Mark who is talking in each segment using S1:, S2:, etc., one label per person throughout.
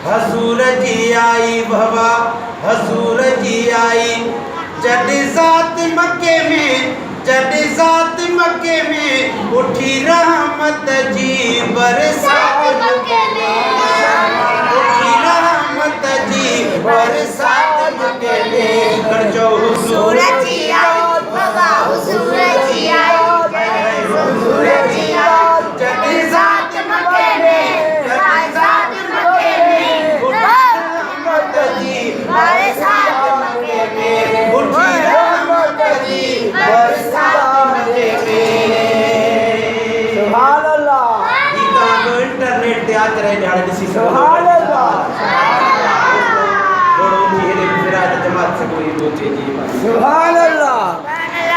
S1: हजूर जी आई बाबा, हजूर जी आई। जॾहिं ज़ात मके में, जॾहिं ज़ात मके में उठी रहमत जी बरसात मके में, उठी रहमत जी बरसात मके में। कर जो हुजूर जी आई बाबा, हुजूर जी आई, हुजूर जी आई। जॾहिं ज़ात मके में, जॾहिं ज़ात मके में रहमत जी बरसात मके में, उठी रहमत जी बरसात मके में।
S2: सुभान अल्लाह।
S1: ई काम इंटरनेट ते आते रहे ॾाढे ॾिसी
S2: सुभान अल्लाह।
S1: थोड़ो धीरे फिरात जमात से कोई बोचे जी।
S2: सुभान अल्लाह।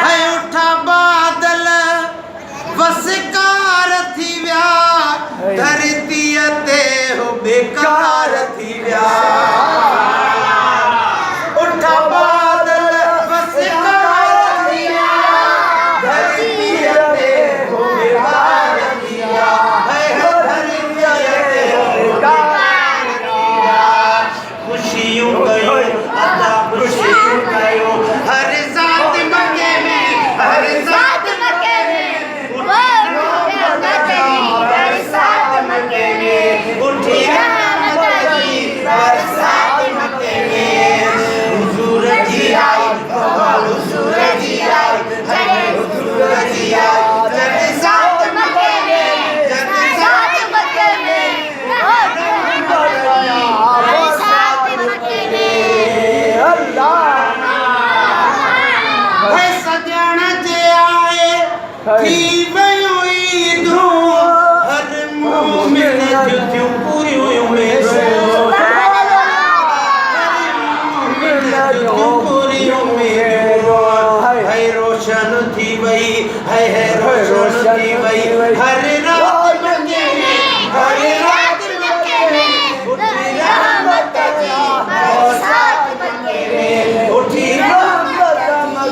S1: है उठा बादल वसकार थी व्या, धरतीअ ते हो बेकार थी व्या। उठा बादल वसकार थी व्या, धरतीअ ते हो बेकार थी व्या। है धरतीअ ते हो बेकार थी व्या। खुशियूं कयो अदा खुशियूं कयो, हर ज़ात मके में, हर ज़ात मके में बरसात मके में, उठी रहमत जी बरसात मके में। हुजूर जी आई बाबा, हुजूर जी आई, हुजूर जी आई। जॾहिं ज़ात मके में, जॾहिं ज़ात मके में बरसात मके में।
S2: अल्लाह।
S1: है सजण जे आए थी वयूं ईदूं, हर मोमिन जूं पूरियूं उमेदूं, हर मोमिन जूं पूरियूं उमेदूं। है रोशन थी वई, है रोशन थी वई, हर रात मके में, हर रात मके में उठी रहमत जी बरसात मके में, उठी रहमत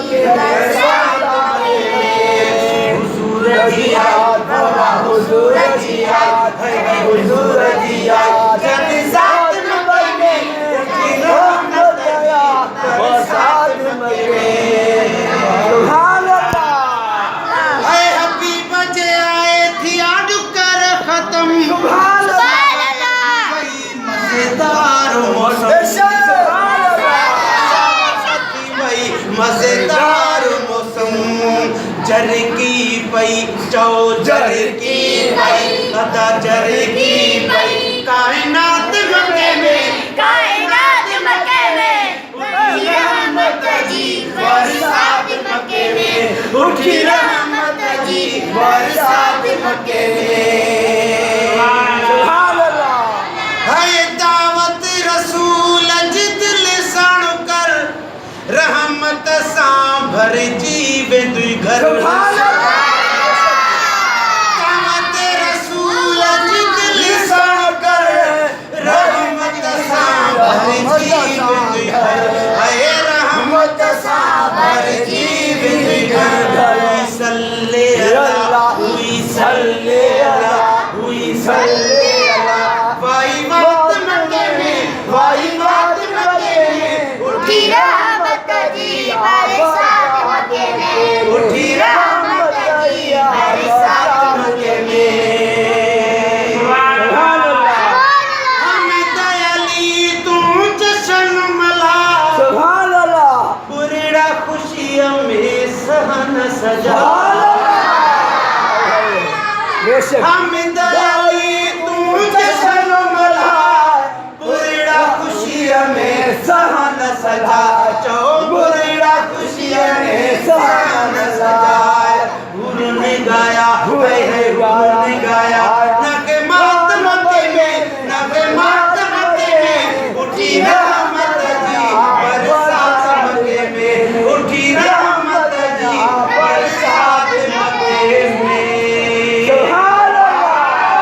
S1: जी बरसात मके में। हुजूर जी आई बाबा, हुजूर जी आई, है हुजूर जी आई। जॾहिं ज़ात मके में उठी रहमत जी बरसात मके में।
S2: सुभान अल्लाह।
S1: है हबीब जे आए थी आडू कर खत्म,
S2: सुभान
S1: अल्लाह। मजेदार मौसम थी वई, मजेदार मौसम। जरकी पई चौ जरकी पई, अदा जरकी पई। कायनात मके में, कायनात मके में उठी रहमत जी बरसात मके में, उठी रहमत जी बरसात मके में।
S2: सुभान अल्लाह।
S1: है दावत रसूल जिदिल साण कर, रहमत सां भरजी वेंदुई घर।
S2: सुभान अल्लाह।
S1: दावत रसूल जिदिल साण कर, रहमत सां भरजी वेंदुई घर। है रहमत सां भरजी वेंदुई घर। हुई सल्ले अला, हुई सल्ले अला, हुई सल्ले अला। वाई वक्त मके में, वाई वक्त मके में उठी रहमत जी बरसात मके में, उठी रहमत जी बरसात मके में।
S2: सुभान अल्लाह।
S1: हम दयाली तू जश्न मला,
S2: सुभान अल्लाह।
S1: बुरड़ा खुशियों में सहन सजा।
S2: बेशक।
S1: हम दयाली तू जश्न मला, बुरड़ा खुशियों में सहन सजा। चो बुरड़ा खुशियों में सहन सजा। गुरु ने गाया